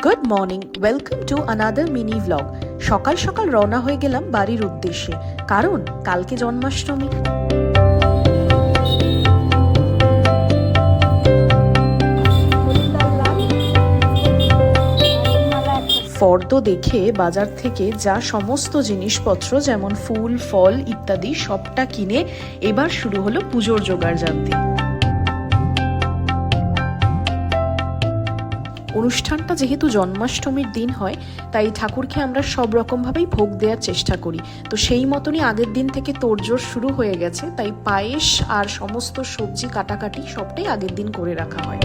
Good morning, welcome to another mini vlog. সকাল সকাল রওনা হয়ে গেলাম বাড়ির উদ্দেশ্যে, কারণ কালকে জন্মাষ্টমী। ফর্দ দেখে বাজার থেকে যা সমস্ত জিনিসপত্র যেমন ফুল ফল ইত্যাদি সবটা কিনে এবার শুরু হলো পুজোর জোগাড় জানতে। অনুষ্ঠানটা যেহেতু জন্মাষ্টমীর দিন হয়, তাই ঠাকুরকে আমরা সব রকমভাবেই ভোগ দেওয়ার চেষ্টা করি। তো সেই মতনই আগের দিন থেকে তোড়জোড় শুরু হয়ে গেছে, তাই পায়েস আর সমস্ত সবজি কাটাকাটি সবটাই আগের দিন করে রাখা হয়।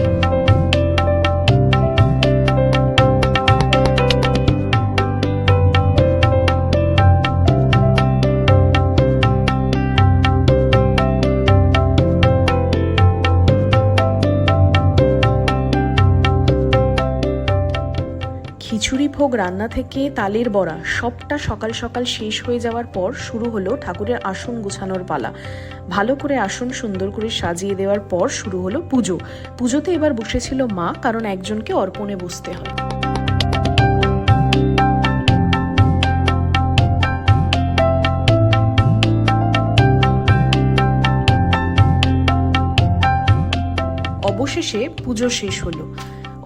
খিচুড়ি ভোগ রান্না থেকে তালের বড়া সবটা সকাল সকাল শেষ হয়ে যাওয়ার পর শুরু হলো ঠাকুরের আসন গুছানোর পালা। ভালো করে আসন সুন্দর করে সাজিয়ে দেওয়ার পর শুরু হলো পুজো। পুজোতে এবার বসেছিল মা, কারণ একজনকে অর্পণে বসতে হয়। অবশেষে পুজো শেষ হলো।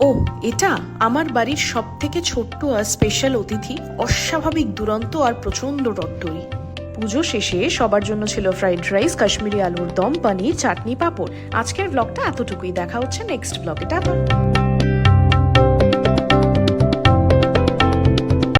ও, এটা আমার বাড়ির সব থেকে ছোট্ট আর স্পেশাল অতিথি, অস্বাভাবিক দুরন্ত আর প্রচন্ড টট্টরি। পুজো শেষে সবার জন্য ছিল ফ্রাইড রাইস, কাশ্মীরি আলুর দম, পনির, চাটনি, পাঁপড়। আজকের ব্লগটা এতটুকুই। দেখা হচ্ছে নেক্সট ব্লগে। টাটা।